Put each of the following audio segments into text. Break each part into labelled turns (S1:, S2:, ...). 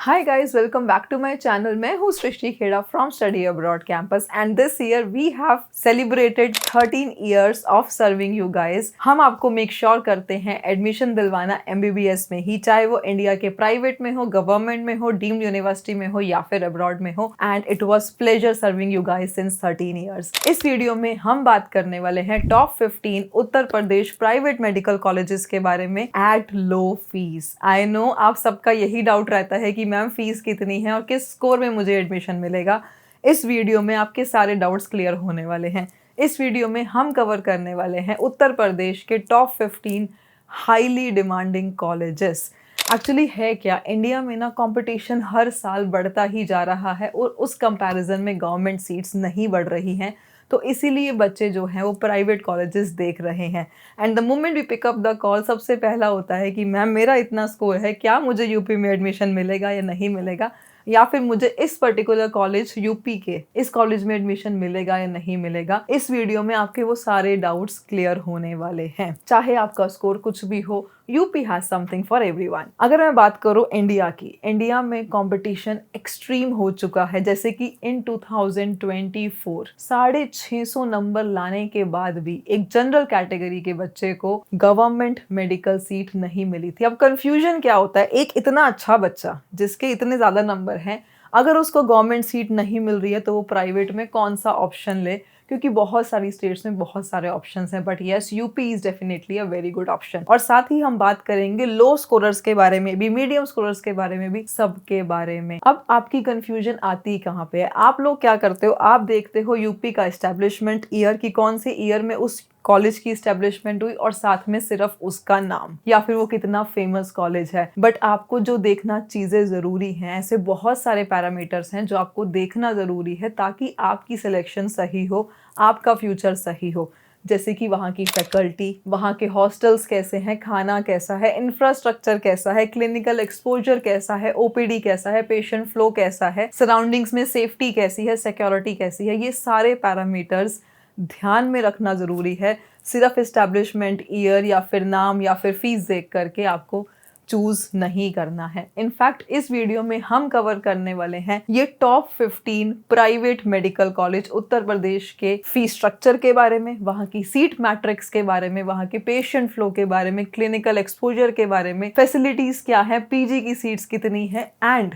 S1: Hi guys, welcome back to my channel. मैं हूँ सृष्टि Kheda from Study Abroad Campus and this year we have celebrated 13 years of serving you guys. हम आपको make sure करते हैं admission दिलवाना MBBS में ही, चाहे वो इंडिया के प्राइवेट में हो, गवर्नमेंट में हो, डीम्ड यूनिवर्सिटी में हो या फिर अब्रॉड में हो. And it was pleasure serving you guys since 13 years. इस वीडियो में हम बात करने वाले हैं top 15 Uttar Pradesh private medical colleges के बारे में at low fees. I know आप सबका यही डाउट रहता है कि मैम फीस कितनी है और किस स्कोर में मुझे एडमिशन मिलेगा. इस वीडियो में आपके सारे डाउट्स क्लियर होने वाले हैं. इस वीडियो में हम कवर करने वाले हैं उत्तर प्रदेश के top 15 highly demanding colleges. Actually है क्या, इंडिया में ना कंपटीशन हर साल बढ़ता ही जा रहा है और उस कंपैरिजन में गवर्नमेंट सीट्स नहीं बढ़ रही हैं, तो इसीलिए बच्चे जो हैं वो प्राइवेट कॉलेजेस देख रहे हैं. And the moment we pick up the call सबसे पहला होता है कि मैम मेरा इतना स्कोर है, क्या मुझे यूपी में एडमिशन मिलेगा या नहीं मिलेगा, या फिर मुझे इस पर्टिकुलर कॉलेज यूपी के इस कॉलेज में एडमिशन मिलेगा या नहीं मिलेगा. इस वीडियो में आपके वो सारे डाउट्स क्लियर होने वाले हैं. चाहे आपका स्कोर कुछ भी हो, UP has something for everyone. अगर मैं बात करूं इंडिया की, इंडिया में कंपटीशन एक्सट्रीम हो चुका है. जैसे कि इन 2024 650 नंबर लाने के बाद भी एक जनरल कैटेगरी के बच्चे को गवर्नमेंट मेडिकल सीट नहीं मिली थी. अब कंफ्यूजन क्या होता है, एक इतना अच्छा बच्चा जिसके इतने ज्यादा नंबर हैं, अगर उसको गवर्नमेंट सीट नहीं मिल रही है तो वो प्राइवेट में कौन सा ऑप्शन ले, क्योंकि बहुत सारी स्टेट्स में बहुत सारे ऑप्शंस हैं. But yes, UP is definitely a very good option. और साथ ही हम बात करेंगे लो स्कोरर्स के बारे में भी, मीडियम स्कोरर्स के बारे में भी, सबके बारे में. अब आपकी कंफ्यूजन आती कहाँ पे है? आप लोग क्या करते हो, आप देखते हो यूपी का एस्टेब्लिशमेंट ईयर की कौन से ईयर में उस कॉलेज की एस्टेब्लिशमेंट हुई और साथ में सिर्फ उसका नाम या फिर वो कितना फेमस कॉलेज है. बट आपको जो देखना चीजें जरूरी हैं, ऐसे बहुत सारे पैरामीटर्स हैं जो आपको देखना जरूरी है ताकि आपकी सिलेक्शन सही हो, आपका फ्यूचर सही हो. जैसे कि वहाँ की फैकल्टी, वहाँ के हॉस्टल्स कैसे हैं, खाना कैसा है, इंफ्रास्ट्रक्चर कैसा है, क्लिनिकल एक्सपोजर कैसा है, ओपीडी कैसा है, पेशेंट फ्लो कैसा है, सराउंडिंग्स में सेफ्टी कैसी है, सिक्योरिटी कैसी है, ये सारे पैरामीटर्स ध्यान में रखना ज़रूरी है. सिर्फ एस्टैब्लिशमेंट ईयर या फिर नाम या फिर फीस देख करके आपको चूज़ नहीं करना है. इनफैक्ट इस वीडियो में हम कवर करने वाले हैं ये top 15 private medical college Uttar Pradesh के फीस स्ट्रक्चर के बारे में, वहाँ की सीट मैट्रिक्स के बारे में, वहाँ के पेशेंट फ्लो के बारे में, क्लिनिकल एक्सपोजर के बारे में, फैसिलिटीज़ क्या है, पीजी की सीट्स कितनी है, and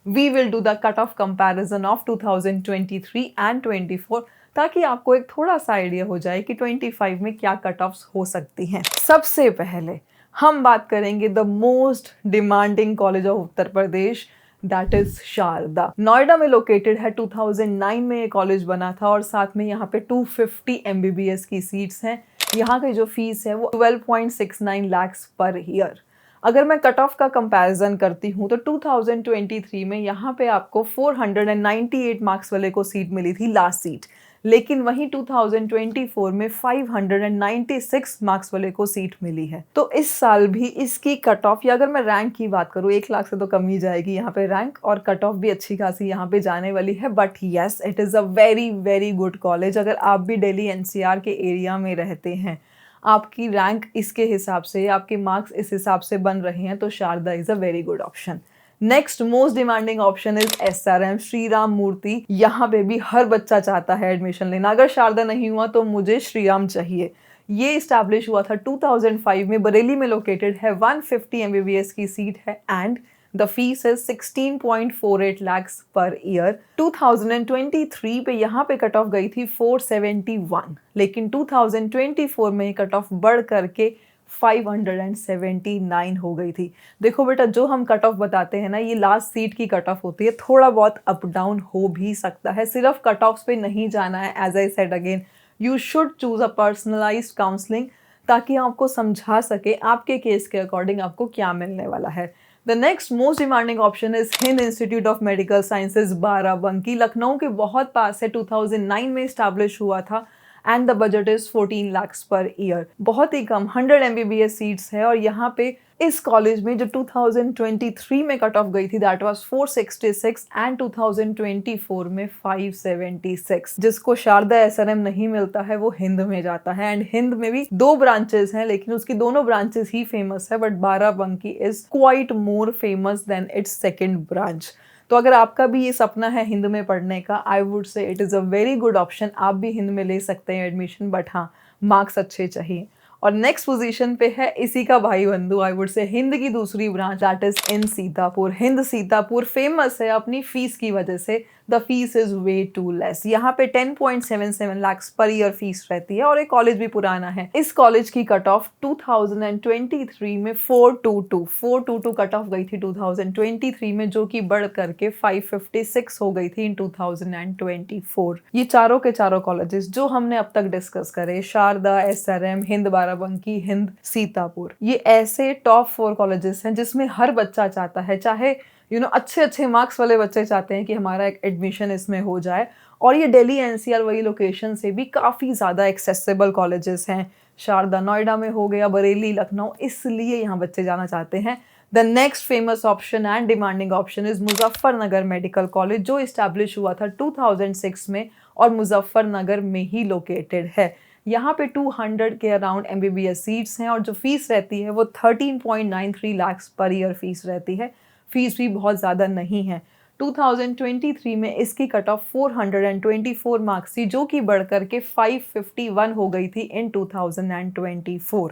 S1: we will do the cut off comparison of 2023 and 24, ताकि आपको एक थोड़ा सा आइडिया हो जाए कि 25 में क्या कट ऑफ्स हो सकती हैं. सबसे पहले हम बात करेंगे the most demanding college of Uttar Pradesh, that is Sharda. Noida में लोकेटेड है. 2009 में ये कॉलेज बना था और साथ में यहाँ पे 250 MBBS की सीट्स हैं. यहाँ की जो फीस है वो 12.69 lakhs पर ईयर. अगर मैं कट ऑफ का कंपैरिजन करती हूँ तो 2023 में यहाँ पे आपको 498 मार्क्स वाले को सीट मिली थी, लास्ट सीट. लेकिन वहीं 2024 में 596 मार्क्स वाले को सीट मिली है. तो इस साल भी इसकी कट ऑफ, या अगर मैं रैंक की बात करूँ, 1 लाख से तो कम ही जाएगी यहाँ पे रैंक, और कट ऑफ भी अच्छी खासी यहाँ पे जाने वाली है. But yes, it is a very very good college. अगर आप भी दिल्ली NCR के एरिया में रहते हैं, आपकी रैंक इसके हिसाब से, आपके मार्क्स इस हिसाब से बन रहे हैं, तो Sharda is a very good option. Next most demanding option is SRM, Shri Ram Murti. यहाँ पे भी हर बच्चा चाहता है एडमिशन लेना. अगर शारदा नहीं हुआ तो मुझे श्री राम चाहिए. ये इस्टेब्लिश हुआ था 2005 में, बरेली में लोकेटेड है. 150 MBBS की सीट है एंड द फीस है 16.48 lakhs पर ईयर. 2023 पे यहाँ पे कट ऑफ गई थी 471, लेकिन 2024 में कट ऑफ बढ़ करके 579 हो गई थी. देखो बेटा, जो हम कट ऑफ बताते हैं ना, ये लास्ट सीट की कट ऑफ होती है. थोड़ा बहुत अप डाउन हो भी सकता है, सिर्फ कट ऑफ्स पे नहीं जाना है. As I said again, you should choose a personalised counselling ताकि आपको समझा सके आपके केस के अकॉर्डिंग आपको क्या मिलने वाला है. The next most demanding option is Hind institute of Medical sciences, Barabanki. Lucknow के बहुत पास है. 2009 में इस्टेब्लिश हुआ था and the budget is 14 lakhs per year. बहुत ही कम 100 MBBS सीट्स है और यहाँ पे इस कॉलेज में जो 2023 में कट ऑफ गई थी दैट वाज 466 एंड 2024 में 576। जिसको शारदा एसआरएम नहीं मिलता है वो हिंद में जाता है, एंड हिंद में भी 2 ब्रांचेस हैं लेकिन उसकी दोनों ब्रांचेस ही फेमस है, but Barabanki is quite more famous than its second branch. तो अगर आपका भी ये सपना है हिंद में पढ़ने का, I would say it is a very good option. आप भी हिंद में ले सकते हैं एडमिशन, बट हाँ मार्क्स अच्छे चाहिए। और नेक्स्ट पोजीशन पे है इसी का भाई बंधु, आई वुड से हिंद की दूसरी branch, that is in Sitapur. Hind Sitapur famous है अपनी फीस की वजह से। The fees is way too less. यहाँ पे 10.77 लाख पर ईयर फीस रहती है और ये कॉलेज भी पुराना है। इस कॉलेज की कट ऑफ 2023 में 422 कट ऑफ गई थी 2023 में, जो कि बढ़ करके 556 हो गई थी इन 2024। ये चारों के चारों कॉलेजेस जो हमने अब तक डिस्कस करे, शारदा, एसआरएम, हिंद बाराबंकी, हिंद सीतापुर, ये ऐसे टॉप 4 कॉलेजेस हैं जिसमें हर बच्चा चाहता है, चाहे अच्छे अच्छे मार्क्स वाले बच्चे चाहते हैं कि हमारा एक एडमिशन इसमें हो जाए। और ये दिल्ली एनसीआर वही लोकेशन से भी काफ़ी ज़्यादा एक्सेसिबल कॉलेजेस हैं। शारदा नोएडा में हो गया, बरेली, लखनऊ, इसलिए यहाँ बच्चे जाना चाहते हैं। The next famous option and demanding option is Muzaffarnagar medical college, जो इस्टेब्लिश हुआ था 2006 में और मुजफ्फरनगर में ही लोकेटेड है। यहाँ पे 200 के अराउंड एमबीबीएस सीट्स हैं और जो फीस रहती है वो 13.93 लाख पर ईयर फीस रहती है। फीस भी बहुत ज़्यादा नहीं है। 2023 में इसकी कट ऑफ 424 मार्क्स थी, जो कि बढ़कर के 551 हो गई थी इन 2024।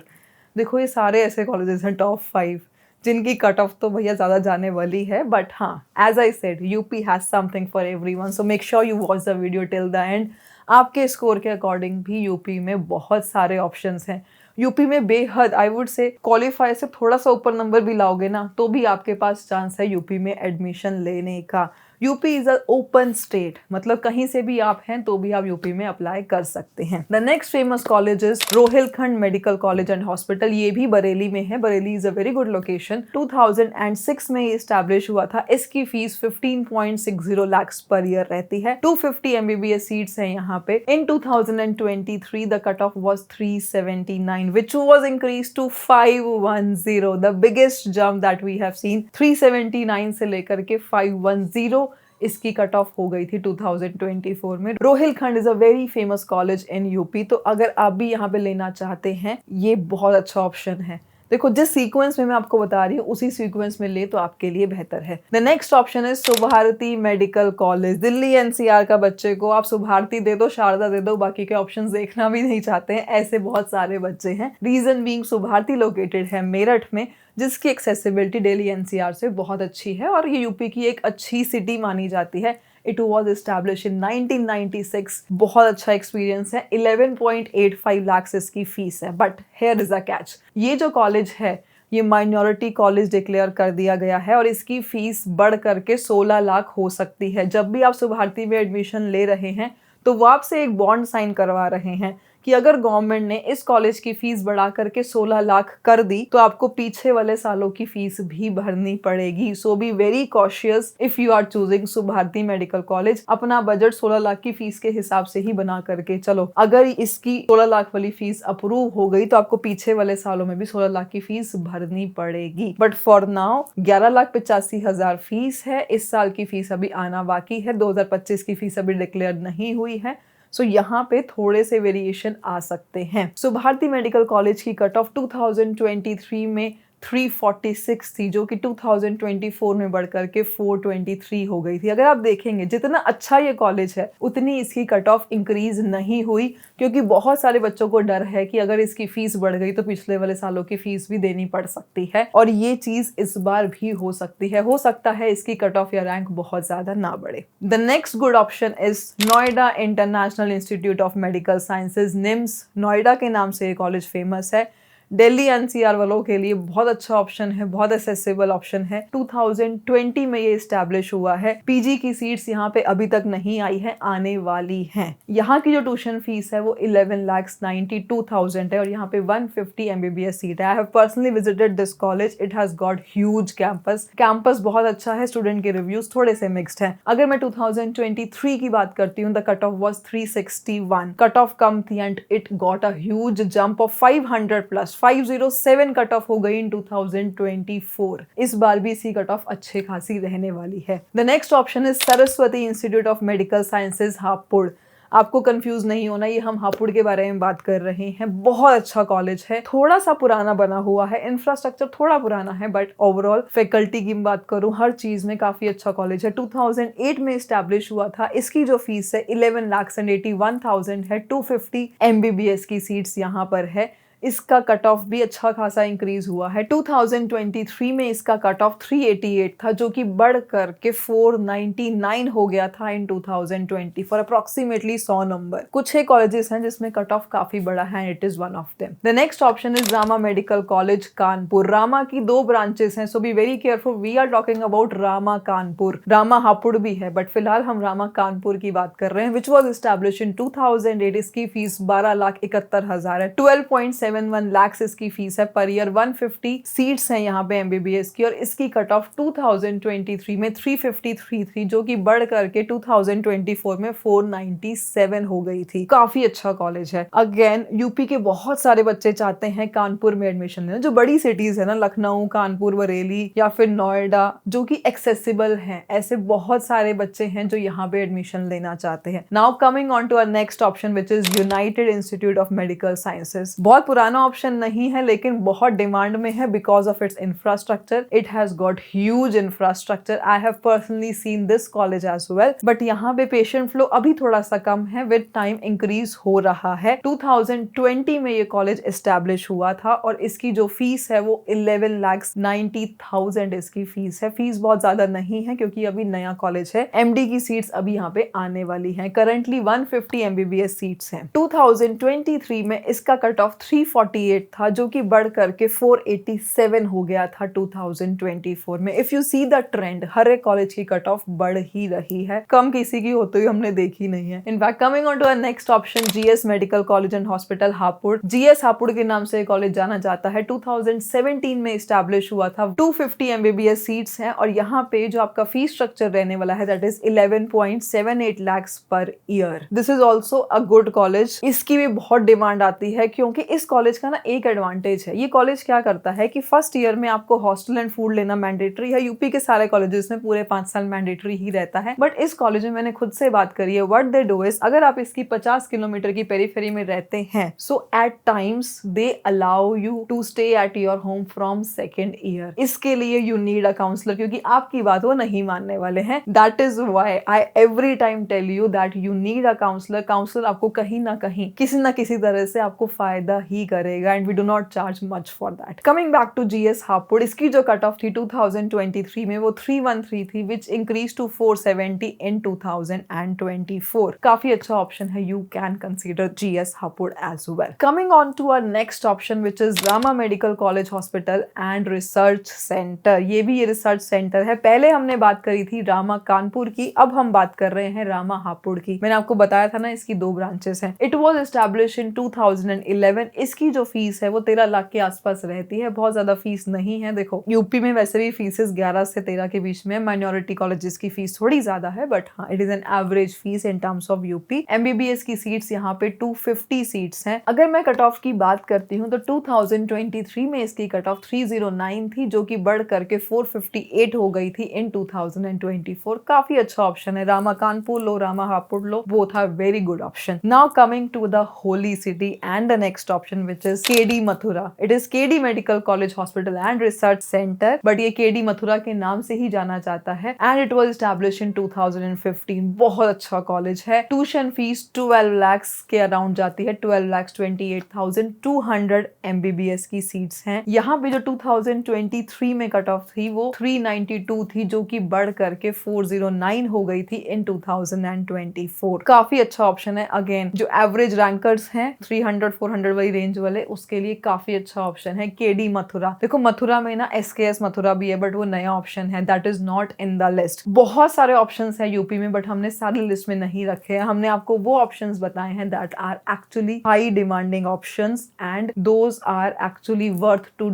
S1: देखो ये सारे ऐसे कॉलेजेस हैं टॉप 5 जिनकी कट ऑफ तो भैया ज़्यादा जाने वाली है, बट हाँ as I said UP has something for everyone, so make sure you watch the video till the end. आपके स्कोर के अकॉर्डिंग भी यूपी में बहुत सारे ऑप्शंस हैं। यूपी में बेहद, आई वुड से क्वालिफाई से थोड़ा सा ऊपर नंबर भी लाओगे ना तो भी आपके पास चांस है यूपी में एडमिशन लेने का। UP is a open state, मतलब कहीं से भी आप हैं तो भी आप यूपी में अप्लाई कर सकते हैं। The next famous college is Rohilkhand medical college and hospital. ये भी बरेली में है। Bareilly is a very good location. 2006 में ये एस्टैब्लिश हुआ था। इसकी फीस 15.60 लाख पर ईयर रहती है। 250 एमबीबीएस सीट्स हैं यहाँ पे। इन 2023 the cut off was 379 which was increased to 510, the biggest jump that we have seen। 379 से लेकर के 510 इसकी कट ऑफ हो गई थी 2024 में। Rohilkhand is a very famous college in UP, तो अगर आप भी यहाँ पे लेना चाहते हैं ये बहुत अच्छा ऑप्शन है। देखो जिस सीक्वेंस में मैं आपको बता रही हूँ उसी सीक्वेंस में ले तो आपके लिए बेहतर है। The next option is Subharti medical college. Delhi NCR का बच्चे को आप सुभारती दे दो, शारदा दे दो, बाकी के ऑप्शंस देखना भी नहीं चाहते हैं, ऐसे बहुत सारे बच्चे हैं। रीजन बीइंग सुभारती लोकेटेड है मेरठ में, जिसकी एक्सेसिबिलिटी दिल्ली एनसीआर से बहुत अच्छी है और ये यूपी की एक अच्छी सिटी मानी जाती है। It was established in 1996। बहुत अच्छा एक्सपीरियंस है। 11.85 लाख इसकी फीस है। But here is a catch, ये जो कॉलेज है ये माइनॉरिटी कॉलेज डिक्लेयर कर दिया गया है और इसकी फीस बढ़ करके 16 लाख हो सकती है। जब भी आप सुभारती में एडमिशन ले रहे हैं तो वो आपसे एक बॉन्ड साइन करवा रहे हैं कि अगर गवर्नमेंट ने इस कॉलेज की फीस बढ़ा करके 16 लाख कर दी तो आपको पीछे वाले सालों की फीस भी भरनी पड़ेगी। So be very cautious if you are choosing Subharti medical college. अपना बजट 16 लाख की फीस के हिसाब से ही बना करके चलो। अगर इसकी 16 लाख वाली फीस अप्रूव हो गई तो आपको पीछे वाले सालों में भी 16 लाख की फीस भरनी पड़ेगी। बट फॉर नाउ 11,85,000 फीस है। इस साल की फीस अभी आना बाकी है। 2025 की फीस अभी डिक्लेयर नहीं हुई है। सो यहाँ पे थोड़े से वेरिएशन आ सकते हैं। सुभारती मेडिकल कॉलेज की कट ऑफ 2023 में 346 थी, जो कि 2024 में बढ़कर के 423 हो गई थी। अगर आप देखेंगे जितना अच्छा ये कॉलेज है उतनी इसकी कट ऑफ इंक्रीज नहीं हुई, क्योंकि बहुत सारे बच्चों को डर है कि अगर इसकी फीस बढ़ गई तो पिछले वाले सालों की फीस भी देनी पड़ सकती है, और ये चीज इस बार भी हो सकती है। हो सकता है इसकी कट ऑफ या रैंक बहुत ज्यादा ना बढ़े। The next good option is Noida international institute of Medical sciences, NIMS. Noida के नाम से ये कॉलेज फेमस है। दिल्ली एनसीआर वालों के लिए बहुत अच्छा ऑप्शन है, बहुत एक्सेसिबल ऑप्शन है। 2020 में ये एस्टैब्लिश हुआ है। पीजी की सीट्स यहाँ पे अभी तक नहीं आई है, आने वाली हैं। यहाँ की जो ट्यूशन फीस है वो 11,92,000 है और यहाँ पे 150 एमबीबीएस सीट है। आई have personally visited this college. It has got huge campus. Campus बहुत अच्छा है। स्टूडेंट के रिव्यूज थोड़े से मिक्स्ड हैं। अगर मैं 2023 की बात करती हूँ, the cut off was 361। Cut off कम थी and it got a huge jump of 500 plus 507 cut off हो गई इन 2024। इस बार भी इसी कट ऑफ अच्छे खासी रहने वाली है। The next option is Saraswati institute of Medical sciences Hapur. आपको कंफ्यूज नहीं होना, ये हम हापुड़ के बारे में बात कर रहे हैं। बहुत अच्छा कॉलेज है, थोड़ा सा पुराना बना हुआ है, इंफ्रास्ट्रक्चर थोड़ा पुराना है, बट ओवरऑल फैकल्टी की बात करूं हर चीज में काफी अच्छा कॉलेज है। 2008 में स्टैब्लिश हुआ था। इसकी जो फीस है 11,81,000 है। 250 MBBS की सीट्स यहाँ पर है। इसका कट ऑफ भी अच्छा खासा इंक्रीज हुआ है। 2023 में इसका कट ऑफ 388 था, जो कि बढ़ करके 499 हो गया था इन 2020 फॉर अप्रोक्सीमेटली 100 नंबर। कुछ ही कॉलेजेस हैं जिसमें कट ऑफ काफी बड़ा है, it is one of them. The next option is Rama medical college Kanpur. Rama की 2 ब्रांचेस हैं, so be very careful, we are talking about Rama Kanpur. Rama Hapur भी है, बट फिलहाल हम रामा कानपुर की बात कर रहे हैं, विच वॉज एस्टैब्लिश इन 2008। इसकी फीस 12,71,000 है। 12.71 लाख इसकी फीस है पर ईयर। 150 सीट्स हैं यहाँ पे MBBS की, और इसकी कट ऑफ 2023 में 353 थी, जो कि बढ़ करके 2024 में 497 हो गई थी। काफी अच्छा कॉलेज है। अगेन यूपी के बहुत सारे बच्चे चाहते हैं कानपुर में एडमिशन लेना। जो बड़ी सिटीज है ना, लखनऊ, कानपुर, बरेली या फिर नोएडा, जो कि एक्सेसिबल हैं, ऐसे बहुत सारे बच्चे हैं जो यहाँ पे एडमिशन लेना चाहते हैं। Now coming on to our next option which is United Institute of Medical Sciences. बहुत पुराना ऑप्शन नहीं है, लेकिन बहुत डिमांड में है because of its infrastructure. It has got huge infrastructure. I have personally seen this college as well, but यहाँ पे पेशेंट फ्लो अभी थोड़ा सा कम है, विद टाइम इंक्रीज हो रहा है। 2020 में ये कॉलेज एस्टैब्लिश हुआ था, और इसकी जो फीस है वो 11,90,000 इसकी फीस है। फीस बहुत ज्यादा नहीं है क्योंकि अभी नया कॉलेज है। MD की सीट्स अभी यहाँ पे आने वाली हैं। करंटली 150 MBBS सीट्स हैं। 2023 में इसका कट ऑफ 348 था, जो कि बढ़ करके 487 हो गया था 2024 में। If you see the trend, हर एक कॉलेज की कट ऑफ बढ़ ही रही है, कम किसी की होते हुए हमने देखी नहीं है। In fact coming on to our next option, GS medical college and hospital Hapur. GS Hapur के नाम से कॉलेज जाना जाता है। 2017 में स्टैब्लिश हुआ था। 250 MBBS सीट्स हैं, और यहाँ पे जो आपका फीस स्ट्रक्चर रहने वाला है that is 11.78 lakh per year. This is also a good college. इसकी भी बहुत डिमांड आती है, क्योंकि इस कॉलेज का ना एक एडवांटेज है। ये कॉलेज क्या करता है कि फर्स्ट ईयर में आपको हॉस्टल एंड फूड लेना मैंडेटरी है। यूपी के सारे कॉलेजेस में पूरे 5 साल मैंडेटरी ही रहता है, बट इस कॉलेज में मैंने खुद से बात करी है। व्हाट दे डू इज, अगर आप इसकी 50 किलोमीटर की पेरीफेरी में रहते हैं, so at times they allow you to stay at your home from second year. इसके लिए यू नीड अ काउंसलर, क्योंकि आपकी बात वो नहीं मानने वाले हैं। That is why I every time tell you that you need a counsellor. Counsellor आपको कहीं ना कहीं किसी ना किसी तरह से आपको फायदा ही करेगा, and we do not charge much for that. Coming back to GS Hapur, इसकी जो कट ऑफ थी 2023 में वो 313 थी, विच इंक्रीज टू 470 इन 2024। काफी अच्छा ऑप्शन है, you can consider GS Hapur as well. Coming on to our next option which is Rama medical college hospital and research centre. ये भी ये रिसर्च सेंटर है। पहले हमने बात करी थी रामा कानपुर की, अब हम बात कर रहे हैं रामा हापुड़ की। मैंने आपको बताया था ना, इसकी 2 ब्रांचेस हैं। इट वॉज एस्टैब्लिश इन 2011। इसकी जो फीस है वो 13 लाख के आसपास रहती है। बहुत ज्यादा फीस नहीं है। देखो यूपी में वैसे भी फीसेस 11 से 13 के बीच में। माइनॉरिटी कॉलेजेस की फीस थोड़ी ज्यादा है, बट हाँ, it is an average fees in terms of UP. MBBS की सीट्स यहाँ पे 250 सीट्स हैं। अगर मैं कट ऑफ की बात करती हूँ तो 2023 में इसकी कट ऑफ 309 थी, जो कि बढ़ करके 458 हो गई थी इन 2024। काफी अच्छा ऑप्शन है। रामा कानपुर लो, रामा हापुड़ लो, both are very good option. Now coming to the holy city and the next option which is KD Mathura. It is KD medical college hospital and research centre, but ये KD मथुरा के नाम से ही जाना जाता है, and it was establish in 2015। बहुत अच्छा कॉलेज है। ट्यूशन फीस 12 लाख के अराउंड जाती है। 12,28,200 MBBS की सीट्स हैं। यहाँ पे जो 2023 में कट ऑफ थी वो 392 थी, जो कि बढ़ करके 409 हो गई थी इन 2024। काफी अच्छा ऑप्शन है। अगेन जो एवरेज रैंकर्स हैं 300-400 वाली रेंज वाले, उसके लिए काफी अच्छा ऑप्शन है KD मथुरा। देखो मथुरा में ना SKS मथुरा भी है, बट वो नया ऑप्शन है, that is not in the list. बहुत सारे ऑप्शंस हैं यूपी में, बट हमने सारी लिस्ट में नहीं रखे हैं। हमने आपको वो ऑप्शंस बताए हैं that are actually high demanding options, and those are actually worth to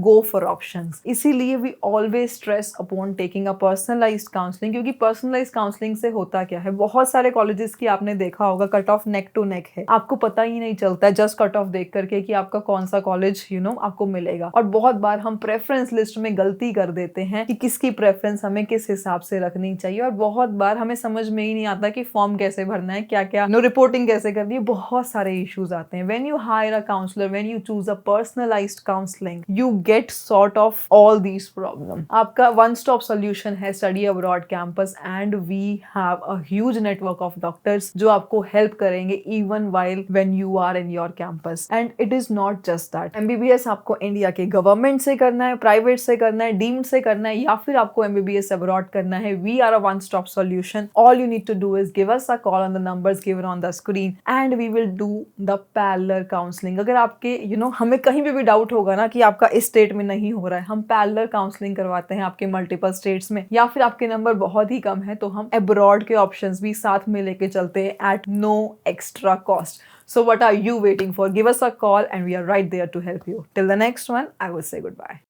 S1: go for options. इसीलिए we always stress upon taking a personalised counselling, क्योंकि पर्सनलाइज्ड काउंसलिंग से होता क्या है, बहुत सारे कॉलेजेस की आपने देखा होगा cut off neck to neck है, आपको पता ही नहीं चलता है जस्ट कट ऑफ देख करके कि आपका कौन सा कॉलेज आपको मिलेगा। और बहुत बार हम प्रेफरेंस लिस्ट में गलती कर देते हैं कि किसकी प्रेफरेंस हमें किस हिसाब से रखनी चाहिए, और बहुत बार हमें समझ में ही नहीं आता कि फॉर्म कैसे भरना है, क्या क्या रिपोर्टिंग कैसे करनी है, बहुत सारे इश्यूज आते हैं। When you hire a counsellor, when you choose a personalised counselling, you get sort of all these problem. आपका वन स्टॉप सोल्यूशन है study abroad campus, and we have a huge network of doctors जो आपको help करेंगे even while when you are in your campus. And it is not just that, MBBS आपको India के government से करना है, private से करना है, डीम्ड से करना है, या फिर आपको एमबीबीएस अब्रॉड करना है, we are a one stop solution. All you need to do is give us a call on the numbers given on the screen and we will do the parallel counselling. अगर आपके हमें कहीं भी doubt होगा ना कि आपका इस स्टेट में नहीं हो रहा है, हम पैरेलल काउंसलिंग करवाते हैं आपके मल्टीपल स्टेट्स में, या फिर आपके नंबर बहुत ही कम है तो हम अब्रॉड के ऑप्शंस भी साथ में लेके चलते हैं at no extra cost. So what are you waiting for? Give us a call and we are right there to help you. Till the next one, I will say goodbye.